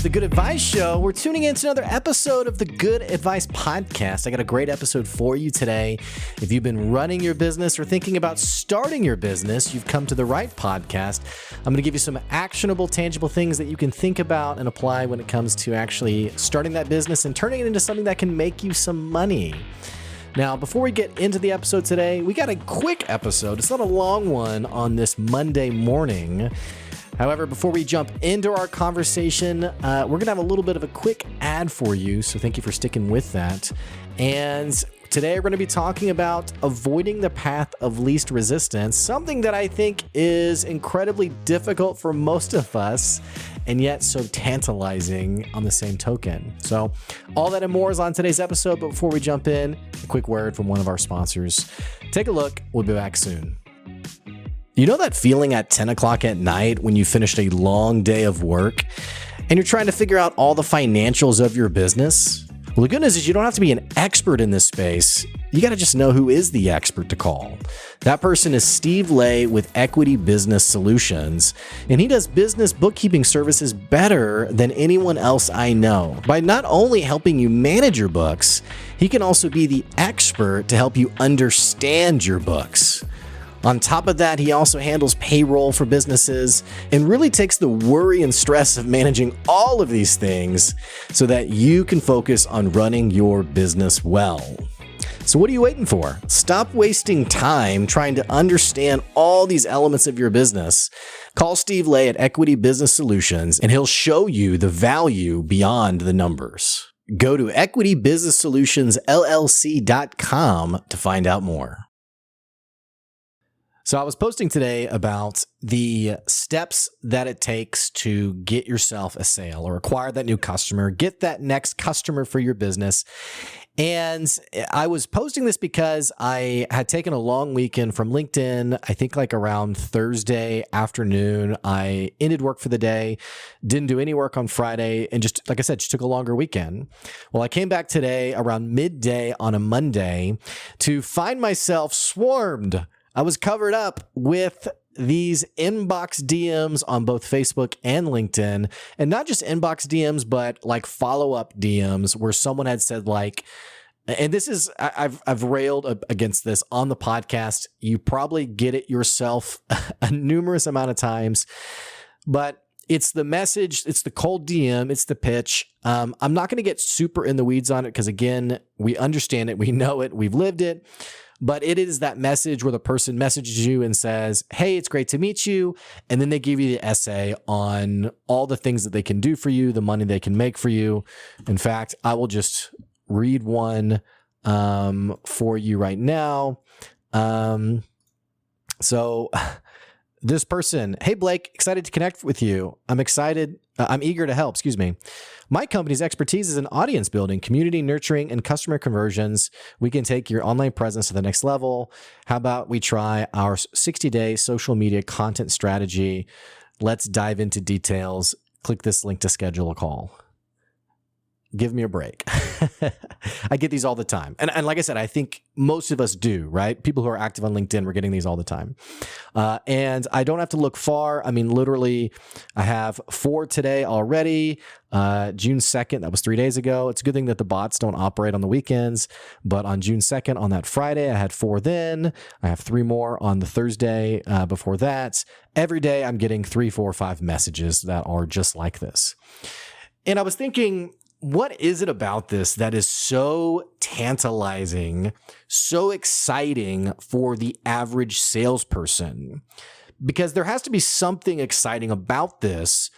The Good Advice Show. We're tuning in to another episode of the Good Advice Podcast. I got a great episode for you today. If you've been running your business or thinking about starting your business, you've come to the right podcast. I'm going to give you some actionable, tangible things that you can think about and apply when it comes to actually starting that business and turning it into something that can make you some money. Now, before we get into the episode today, we got a quick episode. It's not a long one on this Monday morning. However, before we jump into our conversation, we're going to have a little bit of a quick ad for you, so thank you for sticking with that. And today we're going to be talking about avoiding the path of least resistance, something that I think is incredibly difficult for most of us, and yet so tantalizing on the same token. So all that and more is on today's episode, but before we jump in, a quick word from one of our sponsors. Take a look. We'll be back soon. You know that feeling at 10 o'clock at night when you finished a long day of work and you're trying to figure out all the financials of your business? Well, the good news is you don't have to be an expert in this space. You got to just know who is the expert to call. That person is Steve Lay with Equity Business Solutions, and he does business bookkeeping services better than anyone else I know. By not only helping you manage your books, he can also be the expert to help you understand your books. On top of that, he also handles payroll for businesses and really takes the worry and stress of managing all of these things so that you can focus on running your business well. So what are you waiting for? Stop wasting time trying to understand all these elements of your business. Call Steve Lay at Equity Business Solutions and he'll show you the value beyond the numbers. Go to equitybusinesssolutionsllc.com to find out more. So I was posting today about the steps that it takes to get yourself a sale or acquire that new customer, get that next customer for your business. And I was posting this because I had taken a long weekend from LinkedIn. I think like around Thursday afternoon, I ended work for the day, didn't do any work on Friday, and just, like I said, just took a longer weekend. Well, I came back today around midday on a Monday to find myself swarmed. I was covered up with these inbox DMs on both Facebook and LinkedIn, and not just inbox DMs, but like follow-up DMs where someone had said like, and this is, I've railed against this on the podcast. You probably get it yourself a numerous amount of times, but it's the message, it's the cold DM, it's the pitch. I'm not going to get super in the weeds on it because again, we understand it, we know it, we've lived it. But it is that message where the person messages you and says, hey, it's great to meet you. And then they give you the essay on all the things that they can do for you, the money they can make for you. In fact, I will just read one for you right now. So this person, hey, Blake, excited to connect with you. I'm eager to help, excuse me. My company's expertise is in audience building, community nurturing, and customer conversions. We can take your online presence to the next level. How about we try our 60-day social media content strategy? Let's dive into details. Click this link to schedule a call. Give me a break. I get these all the time. And like I said, I think most of us do, right? People who are active on LinkedIn, we're getting these all the time. And I don't have to look far. I mean, literally, I have 4 today already. June 2nd, that was 3 days ago. It's a good thing that the bots don't operate on the weekends. But on June 2nd, on that Friday, I had 4 then. I have 3 more on the Thursday before that. Every day, I'm getting 3, 4, 5 messages that are just like this. And I was thinking, what is it about this that is so tantalizing, so exciting for the average salesperson? Because there has to be something exciting about this.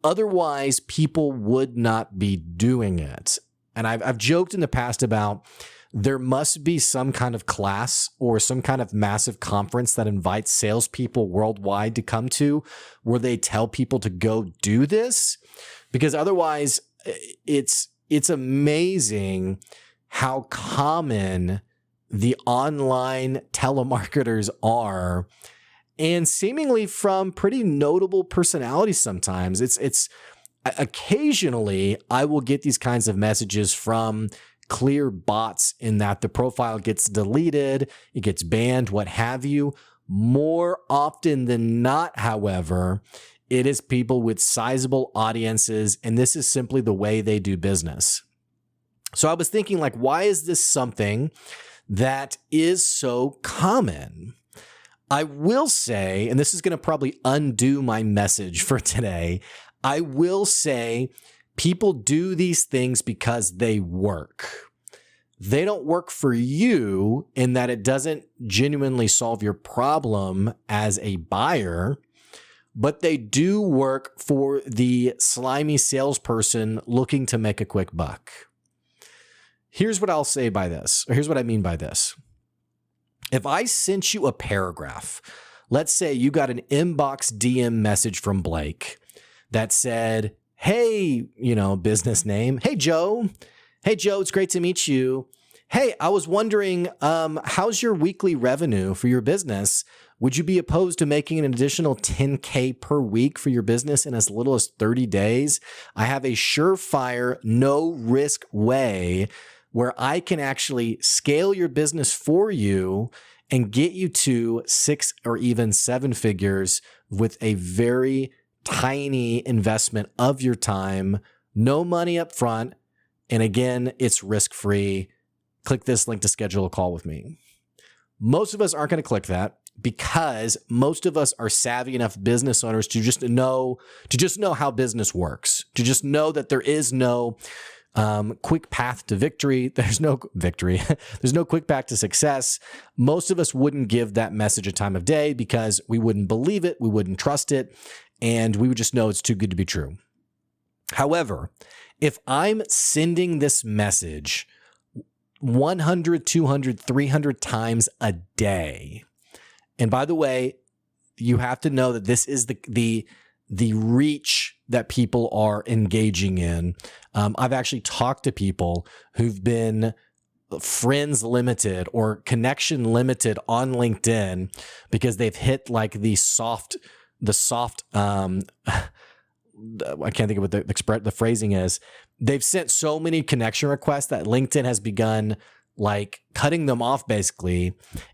Otherwise, people would not be doing it. And I've joked in the past about there must be some kind of class or some kind of massive conference that invites salespeople worldwide to come to where they tell people to go do this. Because otherwise, it's amazing how common the online telemarketers are, and seemingly from pretty notable personalities sometimes. It's occasionally I will get these kinds of messages from clear bots in that the profile gets deleted, it gets banned, what have you. More often than not, however, It is people with sizable audiences, and this is simply the way they do business. So I was thinking, like, why is this something that is so common? I will say, and this is going to probably undo my message for today, I will say people do these things because they work. They don't work for you in that it doesn't genuinely solve your problem as a buyer, but they do work for the slimy salesperson looking to make a quick buck. Here's what I'll say by this, or here's what I mean by this. If I sent you a paragraph, let's say you got an inbox DM message from Blake that said, hey, business name. Hey, Joe. Hey, Joe, it's great to meet you. Hey, I was wondering, how's your weekly revenue for your business? Would you be opposed to making an additional $10K per week for your business in as little as 30 days? I have a surefire, no risk way where I can actually scale your business for you and get you to 6 or even 7 figures with a very tiny investment of your time, no money up front. And again, it's risk-free. Click this link to schedule a call with me. Most of us aren't going to click that because most of us are savvy enough business owners to just know how business works, to just know that there is no quick path to victory. There's no victory. There's no quick path to success. Most of us wouldn't give that message a time of day because we wouldn't believe it. We wouldn't trust it. And we would just know it's too good to be true. However, if I'm sending this message 100, 200, 300 times a day, and by the way, you have to know that this is the reach that people are engaging in. I've actually talked to people who've been friends limited or connection limited on LinkedIn because they've hit like the soft, I can't think of what the phrasing is. They've sent so many connection requests that LinkedIn has begun like cutting them off basically.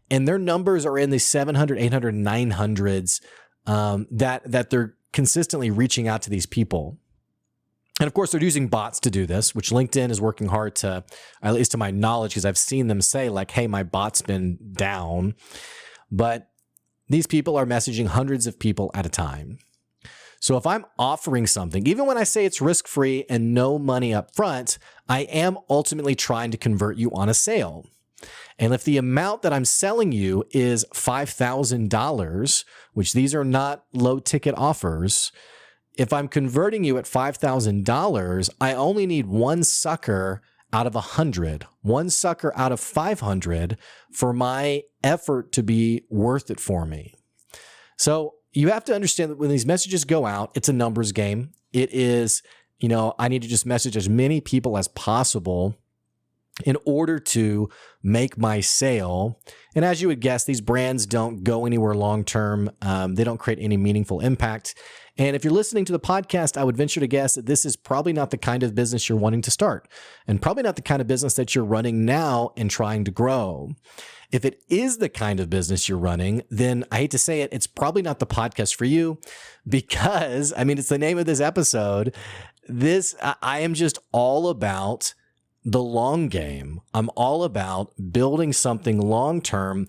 And their numbers are in the 700, 800, 900s that they're consistently reaching out to these people. And of course, they're using bots to do this, which LinkedIn is working hard to, at least to my knowledge, because I've seen them say like, hey, my bot's been down. But these people are messaging hundreds of people at a time. So if I'm offering something, even when I say it's risk-free and no money up front, I am ultimately trying to convert you on a sale. And if the amount that I'm selling you is $5,000, which these are not low ticket offers, if I'm converting you at $5,000, I only need one sucker out of 100, one sucker out of 500 for my effort to be worth it for me. So you have to understand that when these messages go out, it's a numbers game. It is, I need to just message as many people as possible in order to make my sale. And as you would guess, these brands don't go anywhere long-term. They don't create any meaningful impact. And if you're listening to the podcast, I would venture to guess that this is probably not the kind of business you're wanting to start, and probably not the kind of business that you're running now and trying to grow. If it is the kind of business you're running, then I hate to say it, it's probably not the podcast for you because, it's the name of this episode. I am just all about the long game. I'm all about building something long-term.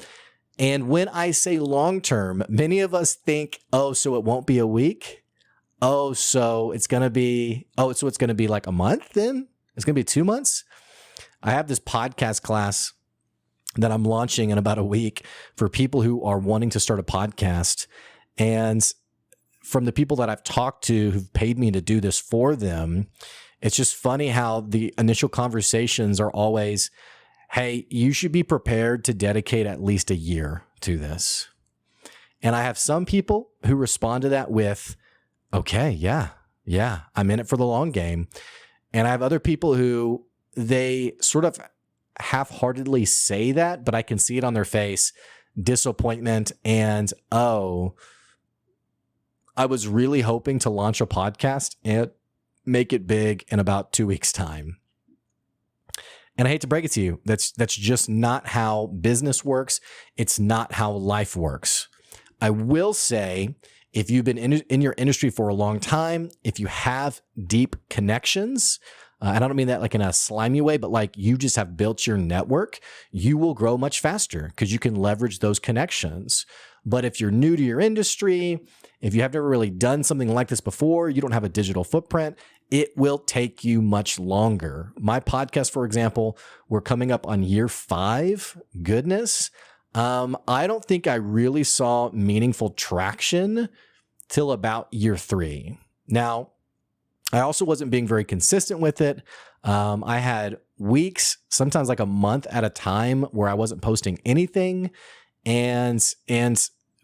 And when I say long-term, many of us think, oh, so it won't be a week? Oh, so it's going to be like a month then? It's going to be 2 months? I have this podcast class that I'm launching in about a week for people who are wanting to start a podcast. And from the people that I've talked to who've paid me to do this for them, it's just funny how the initial conversations are always, hey, you should be prepared to dedicate at least a year to this. And I have some people who respond to that with, okay, yeah, I'm in it for the long game. And I have other people who they sort of half-heartedly say that, but I can see it on their face, disappointment and, oh, I was really hoping to launch a podcast and make it big in about 2 weeks' time. And I hate to break it to you, that's just not how business works. It's not how life works. I will say, If you've been in your industry for a long time, if you have deep connections, and I don't mean that like in a slimy way, but like you just have built your network, you will grow much faster because you can leverage those connections. But if you're new to your industry, if you have never really done something like this before, you don't have a digital footprint, it will take you much longer. My podcast, for example, we're coming up on year 5. Goodness. I don't think I really saw meaningful traction till about year 3. Now, I also wasn't being very consistent with it. I had weeks, sometimes like a month at a time where I wasn't posting anything. And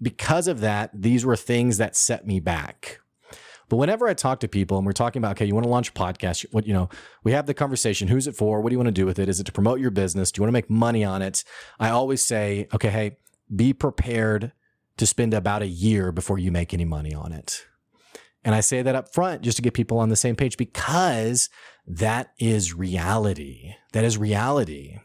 because of that, these were things that set me back. But whenever I talk to people and we're talking about, okay, you want to launch a podcast, we have the conversation, who's it for? What do you want to do with it? Is it to promote your business? Do you want to make money on it? I always say, okay, hey, be prepared to spend about a year before you make any money on it. And I say that up front just to get people on the same page because that is reality. That is reality.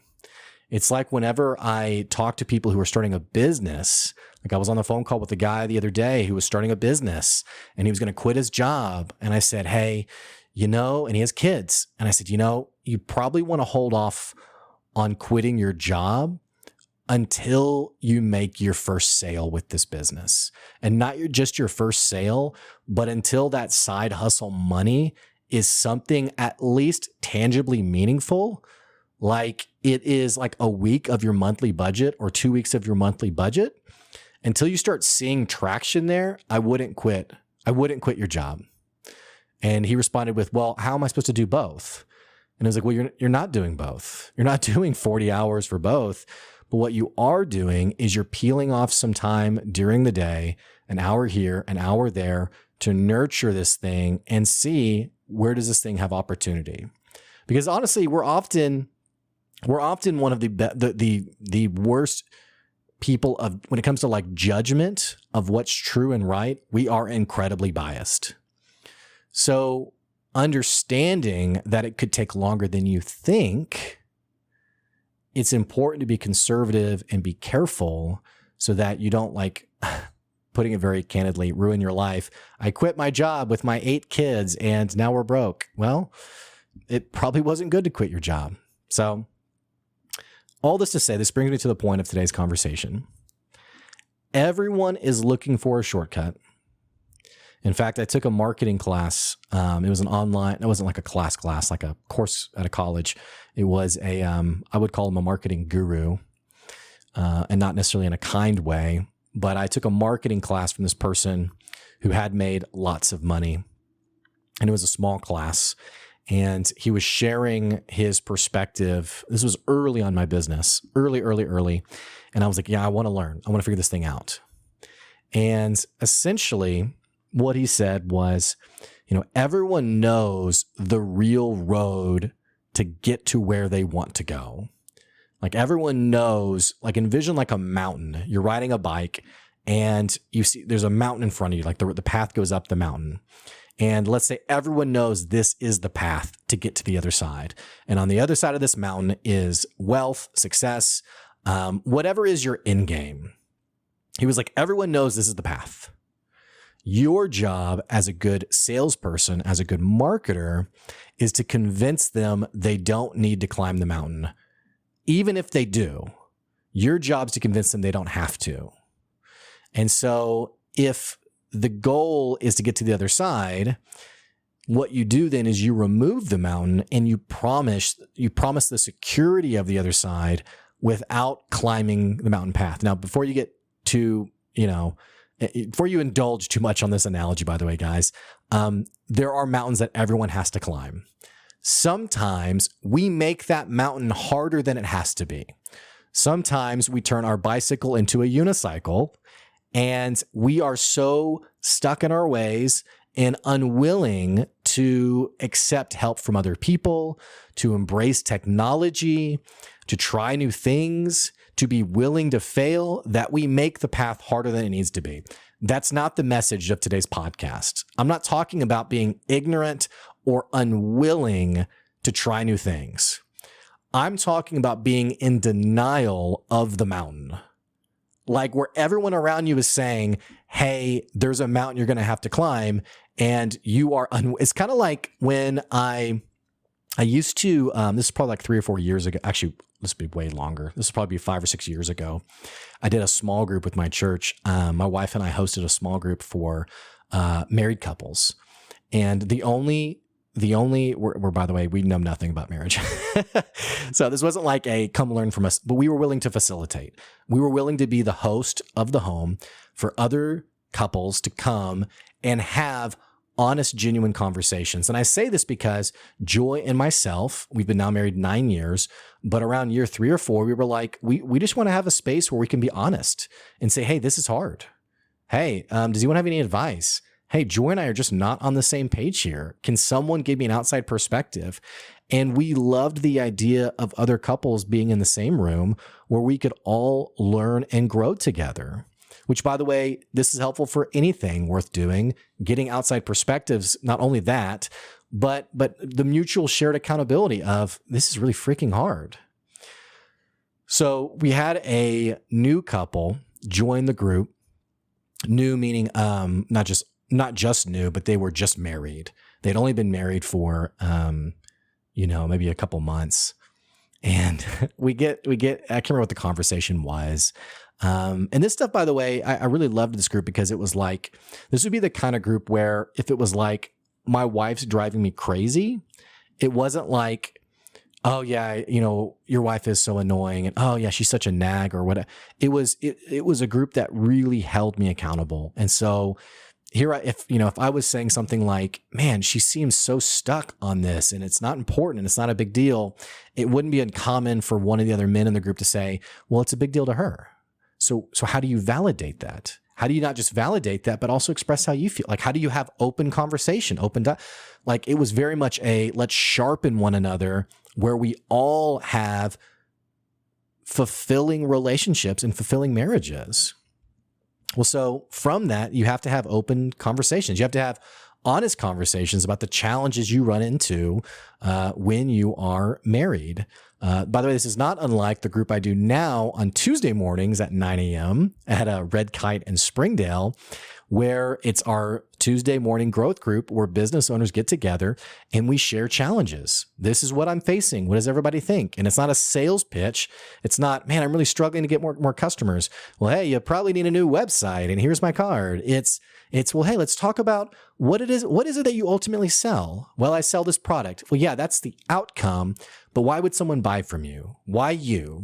It's like whenever I talk to people who are starting a business, like I was on the phone call with a guy the other day who was starting a business and he was going to quit his job. And I said, hey, and he has kids. And I said, you probably want to hold off on quitting your job until you make your first sale with this business. And not just your first sale, but until that side hustle money is something at least tangibly meaningful. Like it is like a week of your monthly budget or 2 weeks of your monthly budget. Until you start seeing traction there, I wouldn't quit. I wouldn't quit your job. And he responded with, well, how am I supposed to do both? And I was like, well, you're not doing both. You're not doing 40 hours for both. But what you are doing is you're peeling off some time during the day, an hour here, an hour there, to nurture this thing and see where does this thing have opportunity. Because honestly, we're often one of the worst people when it comes to like judgment of what's true and right. We are incredibly biased. So understanding that it could take longer than you think, it's important to be conservative and be careful so that you don't, like, putting it very candidly, ruin your life. I quit my job with my 8 kids and now we're broke. Well, it probably wasn't good to quit your job. So all this to say, this brings me to the point of today's conversation. Everyone is looking for a shortcut. In fact, I took a marketing class. It was an online, it wasn't like a class, like a course at a college. It was I would call him a marketing guru, and not necessarily in a kind way, but I took a marketing class from this person who had made lots of money. And it was a small class. And he was sharing his perspective. This was early on my business, early. And I was like, yeah, I want to learn. I want to figure this thing out. And essentially what he said was, everyone knows the real road to get to where they want to go. Like everyone knows, like envision like a mountain. You're riding a bike and you see there's a mountain in front of you, like the path goes up the mountain. And let's say everyone knows this is the path to get to the other side. And on the other side of this mountain is wealth, success, whatever is your end game. He was like, everyone knows this is the path. Your job as a good salesperson, as a good marketer, is to convince them they don't need to climb the mountain. Even if they do, your job is to convince them they don't have to. And so if the goal is to get to the other side, what you do then is you remove the mountain and you promise the security of the other side without climbing the mountain path. Now, before you get to, before you indulge too much on this analogy, by the way, guys, there are mountains that everyone has to climb. Sometimes we make that mountain harder than it has to be. Sometimes we turn our bicycle into a unicycle and we are so stuck in our ways and unwilling to accept help from other people, to embrace technology, to try new things, to be willing to fail, that we make the path harder than it needs to be. That's not the message of today's podcast. I'm not talking about being ignorant or unwilling to try new things. I'm talking about being in denial of the mountain. like where everyone around you is saying, hey, there's a mountain you're going to have to climb. And you are, it's kind of like when I used to, this is probably like 3 or 4 years ago. Actually, this would be way longer. This is probably 5 or 6 years ago. I did a small group with my church. My wife and I hosted a small group for married couples. And the only, we're by the way, we know nothing about marriage. So this wasn't like a come learn from us, but we were willing to facilitate. We were willing to be the host of the home for other couples to come and have honest, genuine conversations. And I say this because Joy and myself, we've been now married 9 years, but around year 3 or 4, we were like, we just want to have a space where we can be honest and say, hey, this is hard. Hey, does anyone have any advice? Hey, Joy and I are just not on the same page here. Can someone give me an outside perspective? And we loved the idea of other couples being in the same room where we could all learn and grow together. Which, by the way, this is helpful for anything worth doing, getting outside perspectives, not only that, but the mutual shared accountability of this is really freaking hard. So we had a new couple join the group, new meaning not just new, but they were just married. They'd only been married for, maybe a couple months. And we get, I can't remember what the conversation was. And this stuff, by the way, I really loved this group because it was like, this would be the kind of group where if it was like, my wife's driving me crazy, it wasn't like, oh yeah, your wife is so annoying and oh yeah, she's such a nag or whatever. It was a group that really held me accountable. And so here, if I was saying something like, man, she seems so stuck on this and it's not important and it's not a big deal, it wouldn't be uncommon for one of the other men in the group to say, well, it's a big deal to her. So how do you validate that? How do you not just validate that, but also express how you feel? Like, how do you have open conversation, like it was very much a let's sharpen one another where we all have fulfilling relationships and fulfilling marriages. Well, so from that, you have to have open conversations. You have to have honest conversations about the challenges you run into when you are married. By the way, this is not unlike the group I do now on Tuesday mornings at 9 a.m. at a Red Kite in Springdale, where it's our Tuesday morning growth group where business owners get together and we share challenges. This is what I'm facing. What does everybody think? And it's not a sales pitch. It's not, man, I'm really struggling to get more customers. Well, hey, you probably need a new website and here's my card. It's, well, hey, let's talk about what it is. What is it that you ultimately sell? Well, I sell this product. Well, yeah, that's the outcome, but why would someone buy from you? Why you?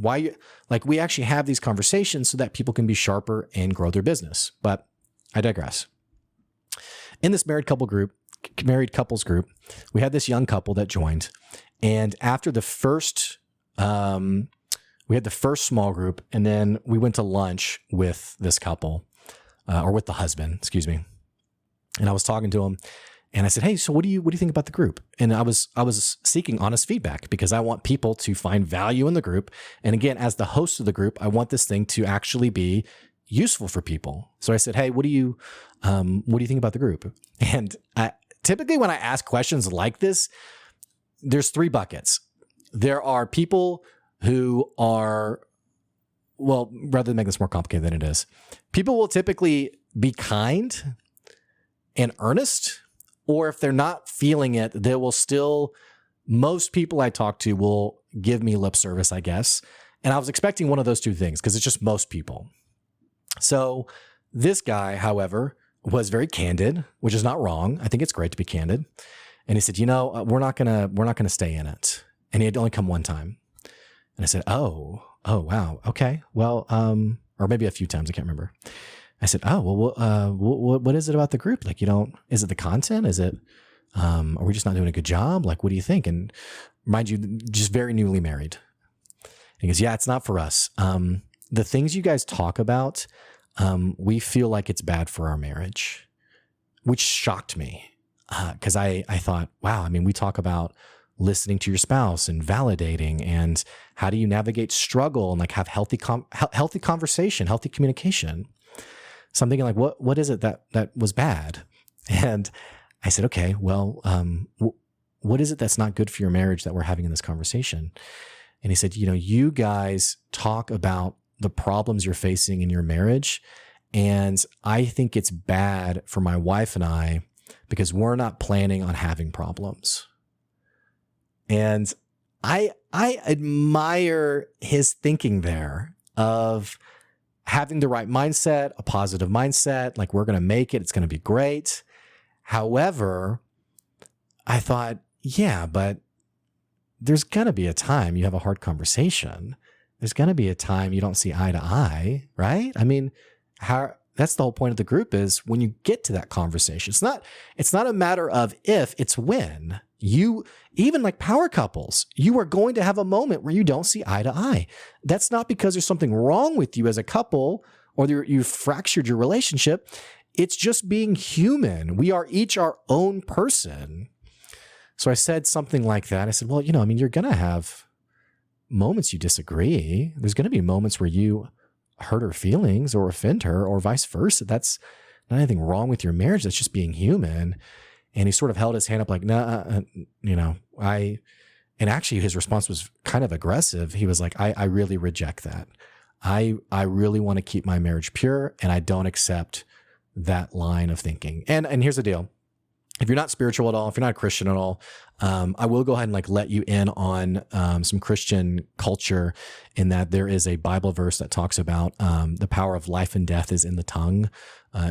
Like we actually have these conversations so that people can be sharper and grow their business. But I digress. In this married couples group, we had this young couple that joined. And after the first, we had the first small group, and then we went to lunch with this couple, or with the husband, excuse me. And I was talking to him and I said, hey, so what do you think about the group? And I was seeking honest feedback because I want people to find value in the group. And again, as the host of the group, I want this thing to actually be useful for people. So I said, hey, what do you think about the group? And typically when I ask questions like this, there's 3 buckets. There are people who are, well, rather than make this more complicated than it is, people will typically be kind and earnest, or if they're not feeling it, they will still, most people I talk to will give me lip service, I guess. And I was expecting one of those 2 things because it's just most people. So this guy, however, was very candid, which is not wrong. I think it's great to be candid. And he said, we're not gonna stay in it. And he had only come one time. And I said, oh, wow. Okay. Well, or maybe a few times. I can't remember. I said, oh, well, what is it about the group? Like, is it the content? Is it, are we just not doing a good job? Like, what do you think? And mind you, just very newly married. And he goes, yeah, it's not for us. The things you guys talk about, we feel like it's bad for our marriage, which shocked me. Cause I thought, wow, I mean, we talk about listening to your spouse and validating and how do you navigate struggle and like have healthy conversation, healthy communication. So I'm thinking like, what is it that was bad? And I said, okay, well, what is it that's not good for your marriage that we're having in this conversation? And he said, you guys talk about the problems you're facing in your marriage. And I think it's bad for my wife and I because we're not planning on having problems. And I admire his thinking there of having the right mindset, a positive mindset, like we're going to make it, it's going to be great. However, I thought, yeah, but there's going to be a time you have a hard conversation. There's going to be a time you don't see eye to eye, right? I mean, that's the whole point of the group is when you get to that conversation. It's not a matter of if, it's when. You, even like power couples, you are going to have a moment where you don't see eye to eye. That's not because there's something wrong with you as a couple or you've fractured your relationship. It's just being human. We are each our own person. So I said something like that. I said, well, you're going to have moments you disagree. There's going to be moments where you hurt her feelings or offend her or vice versa. That's not anything wrong with your marriage. That's just being human. And he sort of held his hand up like, nah, and actually his response was kind of aggressive. He was like, I really reject that. I really want to keep my marriage pure and I don't accept that line of thinking. And here's the deal. If you're not spiritual at all, if you're not a Christian at all, I will go ahead and let you in on some Christian culture in that there is a Bible verse that talks about the power of life and death is in the tongue,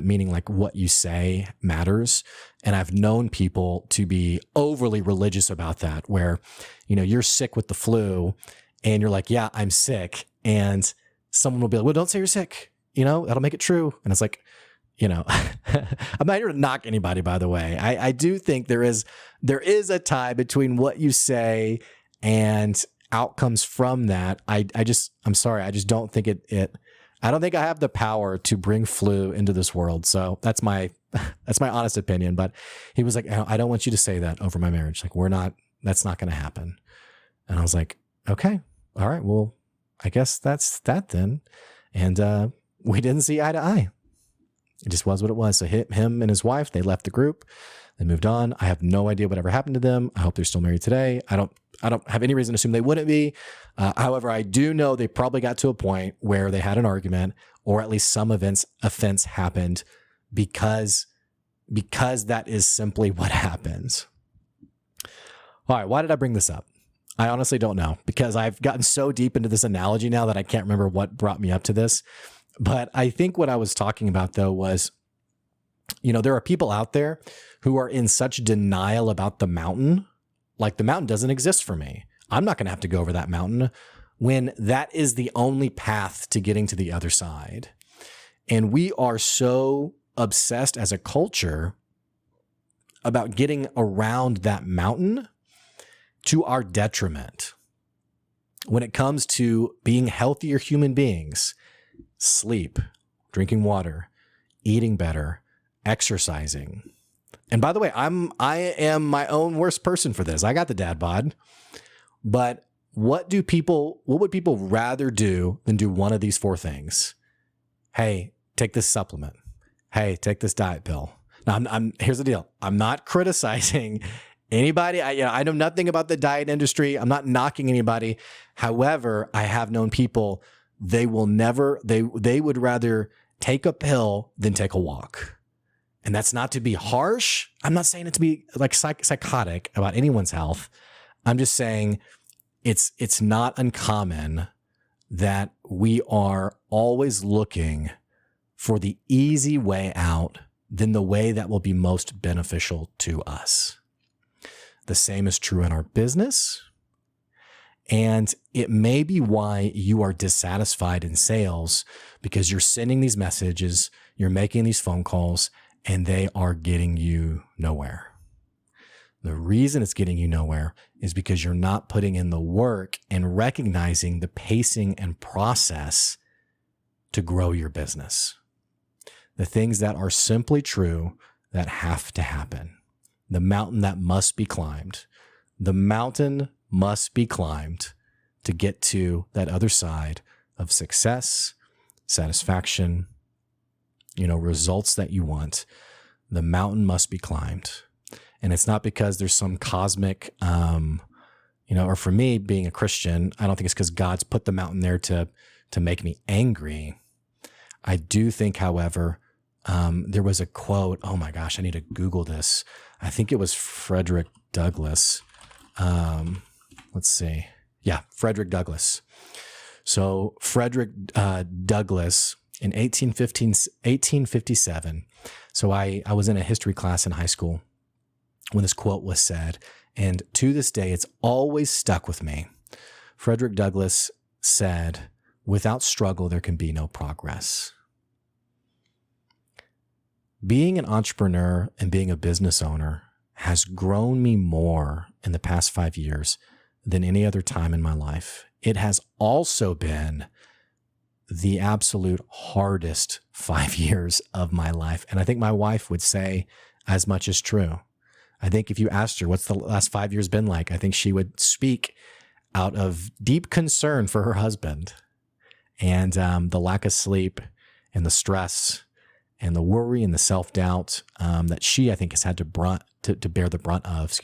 meaning like what you say matters. And I've known people to be overly religious about that, where, you're sick with the flu and you're like, yeah, I'm sick. And someone will be like, well, don't say you're sick. That'll make it true. And it's like, I'm not here to knock anybody, by the way. I do think there is a tie between what you say and outcomes from that. I'm sorry. I just don't think I don't think I have the power to bring flu into this world. So that's my honest opinion. But he was like, I don't want you to say that over my marriage. Like that's not going to happen. And I was like, okay, all right, well, I guess that's that then. And, we didn't see eye to eye. It just was what it was. So him and his wife, they left the group. They moved on. I have no idea whatever happened to them. I hope they're still married today. I don't have any reason to assume they wouldn't be. However, I do know they probably got to a point where they had an argument, or at least some offense happened because that is simply what happens. All right. Why did I bring this up? I honestly don't know, because I've gotten so deep into this analogy now that I can't remember what brought me up to this. But I think what I was talking about, though, was, there are people out there who are in such denial about the mountain. Like, the mountain doesn't exist for me. I'm not going to have to go over that mountain when that is the only path to getting to the other side. And we are so obsessed as a culture about getting around that mountain to our detriment when it comes to being healthier human beings. Sleep, drinking water, eating better, exercising. And by the way, I am my own worst person for this. I got the dad bod. But what would people rather do than do one of these four things? Hey, take this supplement. Hey, take this diet pill. Now, here's the deal. I'm not criticizing anybody. I know nothing about the diet industry. I'm not knocking anybody. However, I have known people, they would rather take a pill than take a walk. And that's not to be harsh. I'm not saying it to be like psychotic about anyone's health. I'm just saying it's not uncommon that we are always looking for the easy way out than the way that will be most beneficial to us. The same is true in our business. And it may be why you are dissatisfied in sales, because you're sending these messages, you're making these phone calls, and they are getting you nowhere. The reason it's getting you nowhere is because you're not putting in the work and recognizing the pacing and process to grow your business. The things that are simply true that have to happen. The mountain that must be climbed. The mountain must be climbed to get to that other side of success, satisfaction, results that you want. The mountain must be climbed. And it's not because there's some cosmic, or for me being a Christian, I don't think it's because God's put the mountain there to to make me angry. I do think, however, there was a quote. Oh my gosh, I need to Google this. I think it was Frederick Douglass. Let's see. Yeah, Frederick Douglass. So Frederick Douglass in 1857. So I was in a history class in high school when this quote was said, and to this day, it's always stuck with me. Frederick Douglass said, "Without struggle, there can be no progress." Being an entrepreneur and being a business owner has grown me more in the past 5 years than any other time in my life. It has also been the absolute hardest 5 years of my life. And I think my wife would say as much is true. I think if you asked her, what's the last 5 years been like? I think she would speak out of deep concern for her husband and the lack of sleep and the stress and the worry and the self-doubt that she, I think, has had to bear the brunt of,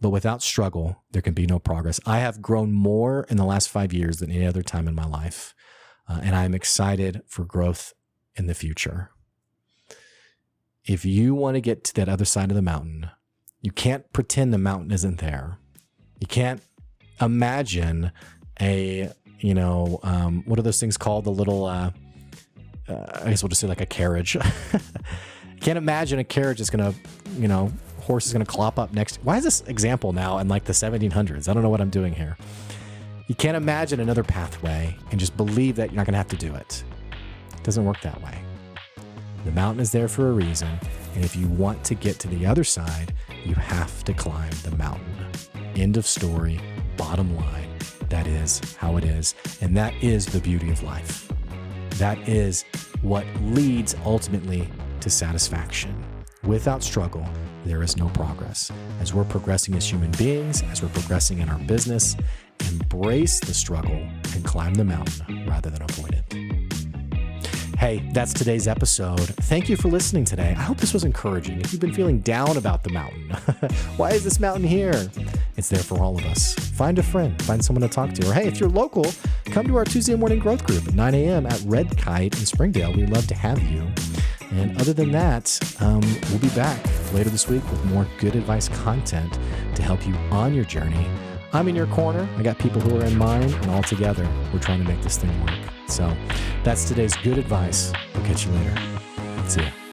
but without struggle, there can be no progress. I have grown more in the last 5 years than any other time in my life, and I'm excited for growth in the future. If you want to get to that other side of the mountain, you can't pretend the mountain isn't there. You can't imagine what are those things called? The little, I guess we'll just say like a carriage. Can't imagine a carriage is going to, horse is going to clop up next. Why is this example now in like the 1700s? I don't know what I'm doing here. You can't imagine another pathway and just believe that you're not going to have to do it. It doesn't work that way. The mountain is there for a reason. And if you want to get to the other side, you have to climb the mountain. End of story, bottom line. That is how it is. And that is the beauty of life. That is what leads ultimately to satisfaction. Without struggle, there is no progress. As we're progressing as human beings, as we're progressing in our business, embrace the struggle and climb the mountain rather than avoid it. Hey, that's today's episode. Thank you for listening today. I hope this was encouraging. If you've been feeling down about the mountain, why is this mountain here? It's there for all of us. Find a friend, find someone to talk to. Or hey, if you're local, come to our Tuesday morning growth group at 9 a.m. at Red Kite in Springdale. We'd love to have you. And other than that, we'll be back later this week with more good advice content to help you on your journey. I'm in your corner. I got people who are in mine, and all together, we're trying to make this thing work. So that's today's good advice. We'll catch you later. See ya.